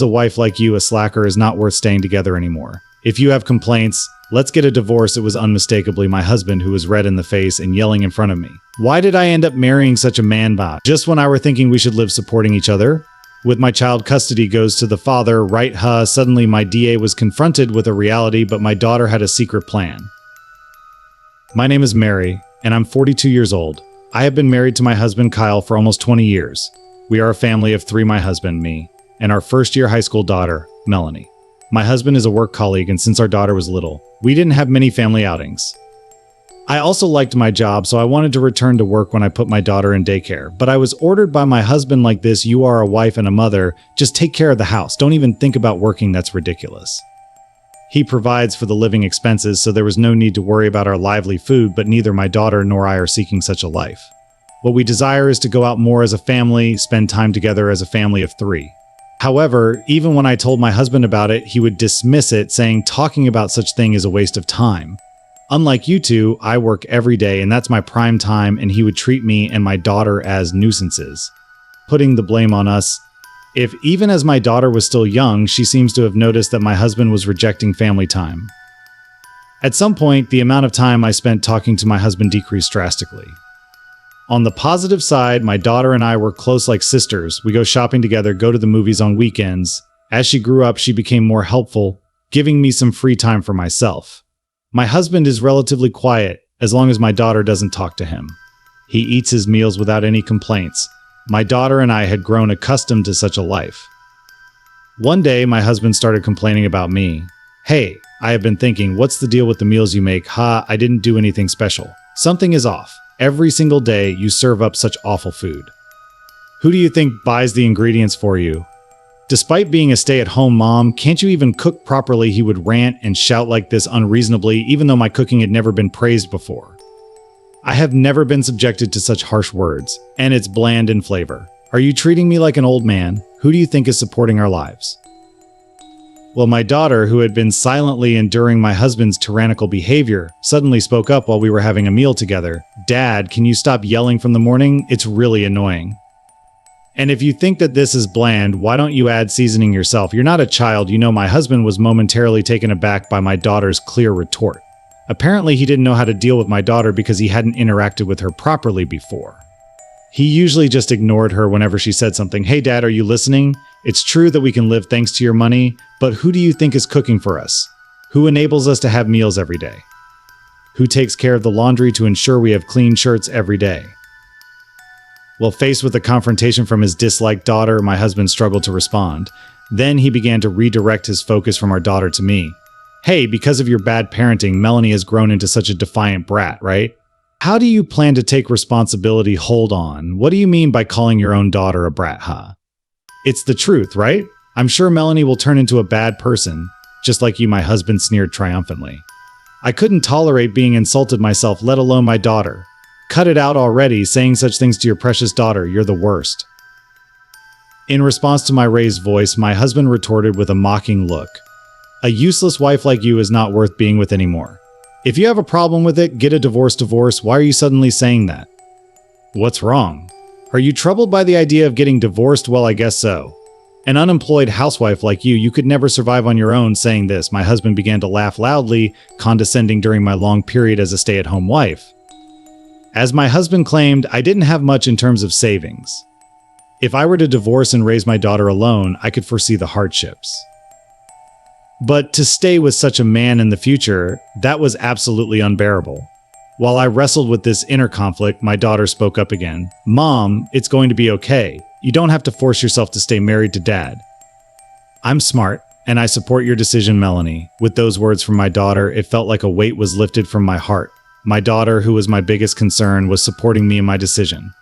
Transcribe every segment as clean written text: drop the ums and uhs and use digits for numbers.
A wife like you, a slacker, is not worth staying together anymore. If you have complaints, let's get a divorce. It was unmistakably my husband who was red in the face and yelling in front of me. Why did I end up marrying such a man-bot? Just when I were thinking we should live supporting each other? With my child custody goes to the father, right? Suddenly my DA was confronted with a reality, but my daughter had a secret plan. My name is Mary, and I'm 42 years old. I have been married to my husband Kyle for almost 20 years. We are a family of 3, my husband, me, and our first-year high school daughter, Melanie. My husband is a work colleague, and since our daughter was little, we didn't have many family outings. I also liked my job, so I wanted to return to work when I put my daughter in daycare, but I was ordered by my husband like this: you are a wife and a mother, just take care of the house, don't even think about working, that's ridiculous. He provides for the living expenses, so there was no need to worry about our lively food, but neither my daughter nor I are seeking such a life. What we desire is to go out more as a family, spend time together as a family of 3. However, even when I told my husband about it, he would dismiss it, saying talking about such thing is a waste of time. Unlike you two, I work every day and that's my prime time, and he would treat me and my daughter as nuisances, putting the blame on us. If even as my daughter was still young, she seems to have noticed that my husband was rejecting family time. At some point, the amount of time I spent talking to my husband decreased drastically. On the positive side, my daughter and I were close like sisters. We go shopping together, go to the movies on weekends. As she grew up, she became more helpful, giving me some free time for myself. My husband is relatively quiet, as long as my daughter doesn't talk to him. He eats his meals without any complaints. My daughter and I had grown accustomed to such a life. One day, my husband started complaining about me. Hey, I have been thinking, what's the deal with the meals you make? I didn't do anything special. Something is off. Every single day, you serve up such awful food. Who do you think buys the ingredients for you? Despite being a stay-at-home mom, can't you even cook properly? He would rant and shout like this unreasonably, even though my cooking had never been praised before. I have never been subjected to such harsh words, and it's bland in flavor. Are you treating me like an old man? Who do you think is supporting our lives? Well, my daughter, who had been silently enduring my husband's tyrannical behavior, suddenly spoke up while we were having a meal together. Dad, can you stop yelling from the morning? It's really annoying. And if you think that this is bland, why don't you add seasoning yourself? You're not a child. You know, my husband was momentarily taken aback by my daughter's clear retort. Apparently, he didn't know how to deal with my daughter because he hadn't interacted with her properly before. He usually just ignored her whenever she said something. Hey, Dad, are you listening? It's true that we can live thanks to your money, but who do you think is cooking for us? Who enables us to have meals every day? Who takes care of the laundry to ensure we have clean shirts every day? Well, faced with a confrontation from his disliked daughter, my husband struggled to respond. Then he began to redirect his focus from our daughter to me. Hey, because of your bad parenting, Melanie has grown into such a defiant brat, right? How do you plan to take responsibility? Hold on. What do you mean by calling your own daughter a brat, huh? It's the truth, right? I'm sure Melanie will turn into a bad person, just like you, my husband sneered triumphantly. I couldn't tolerate being insulted myself, let alone my daughter. Cut it out already, saying such things to your precious daughter. You're the worst. In response to my raised voice, my husband retorted with a mocking look. A useless wife like you is not worth being with anymore. If you have a problem with it, get a divorce. Why are you suddenly saying that? What's wrong? Are you troubled by the idea of getting divorced? Well, I guess so. An unemployed housewife like you could never survive on your own. Saying this, my husband began to laugh loudly, condescending during my long period as a stay-at-home wife. As my husband claimed, I didn't have much in terms of savings. If I were to divorce and raise my daughter alone, I could foresee the hardships. But to stay with such a man in the future, that was absolutely unbearable. While I wrestled with this inner conflict, my daughter spoke up again. Mom, it's going to be okay. You don't have to force yourself to stay married to Dad. I'm smart, and I support your decision, Melanie. With those words from my daughter, it felt like a weight was lifted from my heart. My daughter, who was my biggest concern, was supporting me in my decision.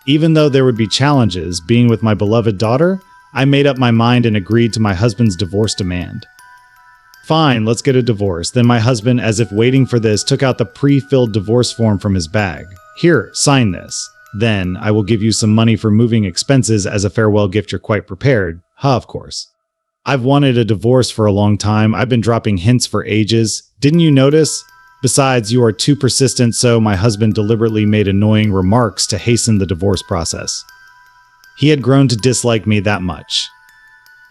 Even though there would be challenges being with my beloved daughter, I made up my mind and agreed to my husband's divorce demand. Fine, let's get a divorce. Then my husband, as if waiting for this, took out the pre-filled divorce form from his bag. Here, sign this. Then I will give you some money for moving expenses as a farewell gift. You're quite prepared. Of course. I've wanted a divorce for a long time. I've been dropping hints for ages. Didn't you notice? Besides, you are too persistent, so my husband deliberately made annoying remarks to hasten the divorce process. He had grown to dislike me that much.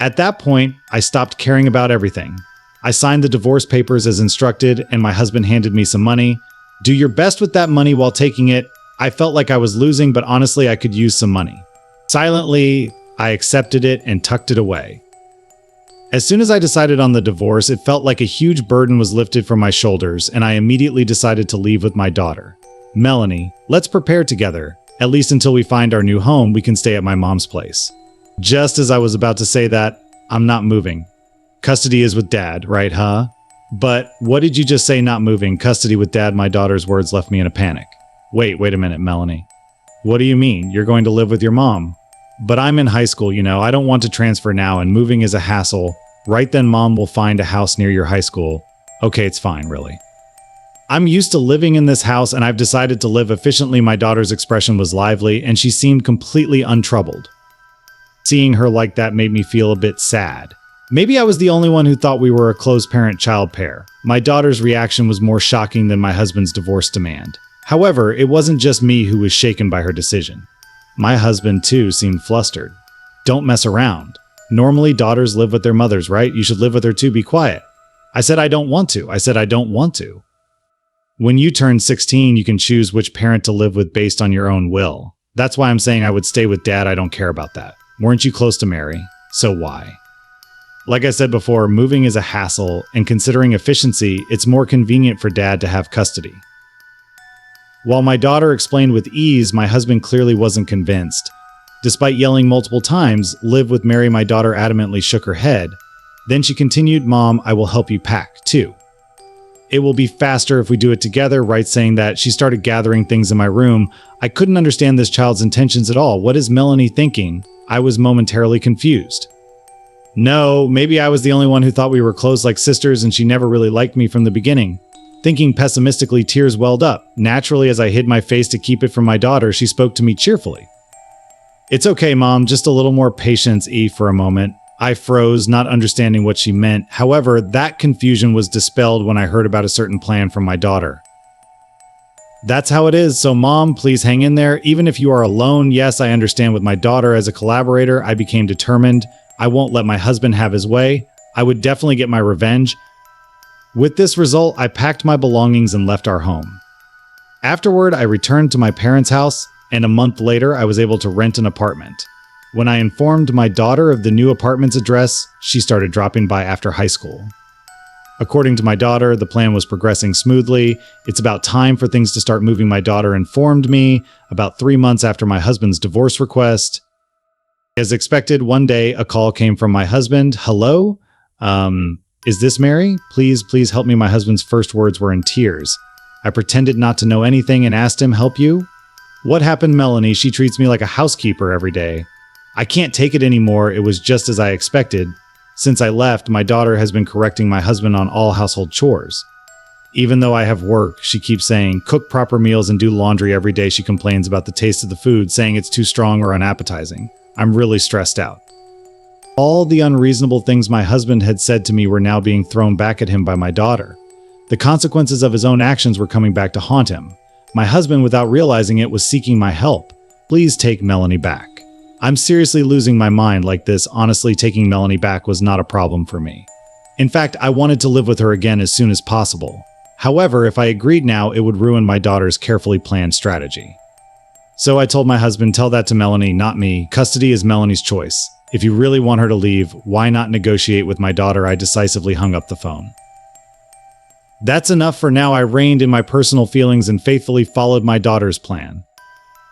At that point, I stopped caring about everything. I signed the divorce papers as instructed, and my husband handed me some money. Do your best with that money while taking it. I felt like I was losing, but honestly, I could use some money. Silently, I accepted it and tucked it away. As soon as I decided on the divorce, it felt like a huge burden was lifted from my shoulders, and I immediately decided to leave with my daughter. Melanie, let's prepare together. At least until we find our new home, we can stay at my mom's place. Just as I was about to say that, I'm not moving. Custody is with Dad, right, huh? But what did you just say, not moving? Custody with Dad? My daughter's words left me in a panic. Wait a minute, Melanie. What do you mean? You're going to live with your mom? But I'm in high school, I don't want to transfer now, and moving is a hassle. Right then, Mom will find a house near your high school. Okay, it's fine, really. I'm used to living in this house, and I've decided to live efficiently. My daughter's expression was lively, and she seemed completely untroubled. Seeing her like that made me feel a bit sad. Maybe I was the only one who thought we were a close parent-child pair. My daughter's reaction was more shocking than my husband's divorce demand. However, it wasn't just me who was shaken by her decision. My husband, too, seemed flustered. Don't mess around. Normally, daughters live with their mothers, right? You should live with her too, be quiet. I said I don't want to. When you turn 16, you can choose which parent to live with based on your own will. That's why I'm saying I would stay with Dad. I don't care about that. Weren't you close to Mary? So why? Like I said before, moving is a hassle, and considering efficiency, it's more convenient for Dad to have custody. While my daughter explained with ease, my husband clearly wasn't convinced. Despite yelling multiple times, "Live with Mary," my daughter adamantly shook her head. Then she continued, "Mom, I will help you pack, too. It will be faster if we do it together," right? Saying that, she started gathering things in my room. I couldn't understand this child's intentions at all. What is Melanie thinking? I was momentarily confused. No, maybe I was the only one who thought we were close like sisters and she never really liked me from the beginning. Thinking pessimistically, tears welled up. Naturally, as I hid my face to keep it from my daughter, she spoke to me cheerfully. "It's okay, Mom, just a little more patience, for a moment." I froze, not understanding what she meant. However, that confusion was dispelled when I heard about a certain plan from my daughter. "That's how it is, so Mom, please hang in there. Even if you are alone, yes, I understand with my daughter as a collaborator, I became determined. I won't let my husband have his way. I would definitely get my revenge." With this result, I packed my belongings and left our home. Afterward, I returned to my parents' house, and a month later, I was able to rent an apartment. When I informed my daughter of the new apartment's address, she started dropping by after high school. According to my daughter, the plan was progressing smoothly. It's about time for things to start moving. My daughter informed me about 3 months after my husband's divorce request. As expected, one day, a call came from my husband. "Hello? Is this Mary? Please help me." My husband's first words were in tears. I pretended not to know anything and asked him, "Help you? What happened, Melanie? She treats me like a housekeeper every day. I can't take it anymore." It was just as I expected. Since I left, my daughter has been correcting my husband on all household chores. Even though I have work, she keeps saying, "Cook proper meals and do laundry every day." She complains about the taste of the food, saying it's too strong or unappetizing. I'm really stressed out. All the unreasonable things my husband had said to me were now being thrown back at him by my daughter. The consequences of his own actions were coming back to haunt him. My husband, without realizing it, was seeking my help. "Please take Melanie back. I'm seriously losing my mind like this." Honestly, taking Melanie back was not a problem for me. In fact, I wanted to live with her again as soon as possible. However, if I agreed now, it would ruin my daughter's carefully planned strategy. So I told my husband, "Tell that to Melanie, not me. Custody is Melanie's choice. If you really want her to leave, why not negotiate with my daughter?" I decisively hung up the phone. That's enough for now. I reined in my personal feelings and faithfully followed my daughter's plan.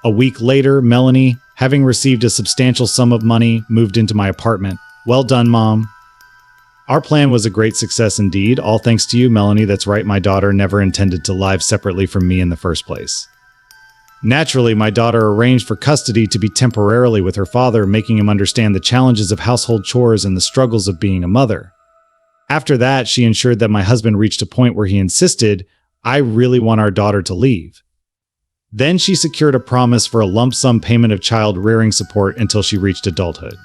A week later, Melanie, having received a substantial sum of money, moved into my apartment. "Well done, Mom." Our plan was a great success indeed, all thanks to you, Melanie. That's right, my daughter never intended to live separately from me in the first place. Naturally, my daughter arranged for custody to be temporarily with her father, making him understand the challenges of household chores and the struggles of being a mother. After that, she ensured that my husband reached a point where he insisted, "I really want our daughter to leave." Then she secured a promise for a lump sum payment of child rearing support until she reached adulthood.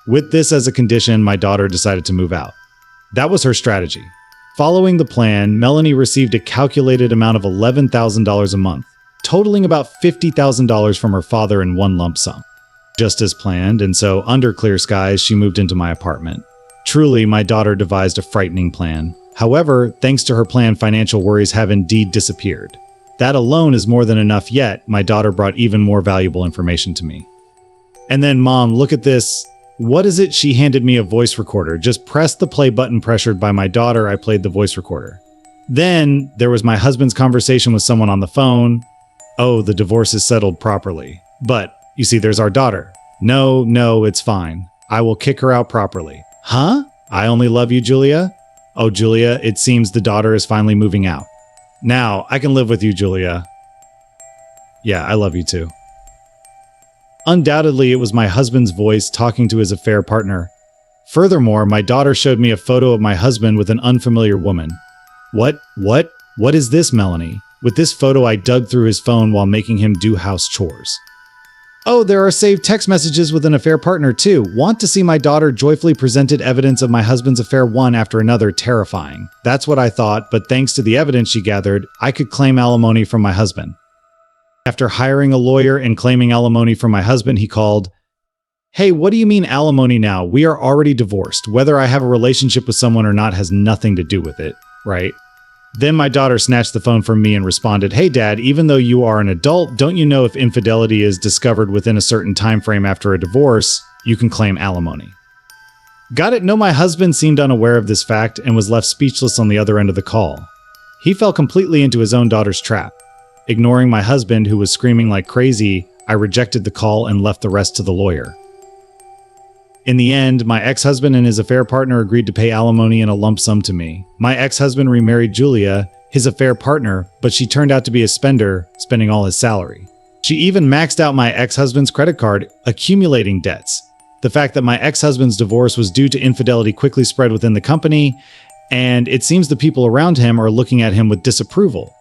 With this as a condition, my daughter decided to move out. That was her strategy. Following the plan, Melanie received a calculated amount of $11,000 a month, totaling about $50,000 from her father in one lump sum. just as planned, and so, under clear skies, she moved into my apartment. Truly, my daughter devised a frightening plan. However, thanks to her plan, financial worries have indeed disappeared. That alone is more than enough, yet my daughter brought even more valuable information to me. And then, Mom, look at this. What is it? She handed me a voice recorder. Just press the play button. Pressured by my daughter, I played the voice recorder. Then, there was my husband's conversation with someone on the phone. Oh, the divorce is settled properly. But, you see, there's our daughter. No, it's fine. I will kick her out properly. Huh? I only love you, Julia? Oh, Julia, it seems the daughter is finally moving out. Now, I can live with you, Julia. Yeah, I love you too. Undoubtedly, it was my husband's voice talking to his affair partner. Furthermore, my daughter showed me a photo of my husband with an unfamiliar woman. What is this, Melanie? With this photo, I dug through his phone while making him do house chores. Oh, there are saved text messages with an affair partner too. Want to see my daughter joyfully presented evidence of my husband's affair one after another. Terrifying. That's what I thought, but thanks to the evidence she gathered, I could claim alimony from my husband. After hiring a lawyer and claiming alimony from my husband, he called. Hey, what do you mean alimony now? We are already divorced. Whether I have a relationship with someone or not has nothing to do with it, right? Then my daughter snatched the phone from me and responded, Hey Dad, even though you are an adult, don't you know if infidelity is discovered within a certain time frame after a divorce, you can claim alimony. Got it? No, my husband seemed unaware of this fact and was left speechless on the other end of the call. He fell completely into his own daughter's trap. Ignoring my husband, who was screaming like crazy, I rejected the call and left the rest to the lawyer. In the end, my ex-husband and his affair partner agreed to pay alimony in a lump sum to me. My ex-husband remarried Julia, his affair partner, but she turned out to be a spender, spending all his salary. She even maxed out my ex-husband's credit card, accumulating debts. The fact that my ex-husband's divorce was due to infidelity quickly spread within the company, and it seems the people around him are looking at him with disapproval.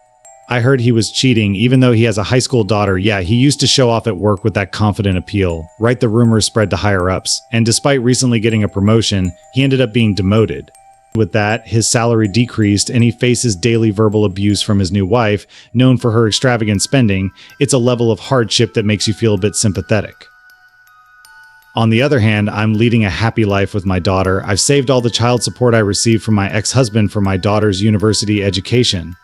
I heard he was cheating, even though he has a high school daughter. Yeah, he used to show off at work with that confident appeal. Right, the rumors spread to higher-ups, and despite recently getting a promotion, he ended up being demoted. With that, his salary decreased, and he faces daily verbal abuse from his new wife, known for her extravagant spending. It's a level of hardship that makes you feel a bit sympathetic. On the other hand, I'm leading a happy life with my daughter. I've saved all the child support I received from my ex-husband for my daughter's university education.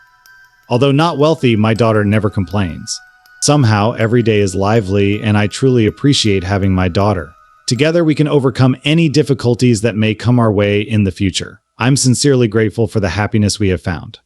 Although not wealthy, my daughter never complains. Somehow, every day is lively, and I truly appreciate having my daughter. Together, we can overcome any difficulties that may come our way in the future. I'm sincerely grateful for the happiness we have found.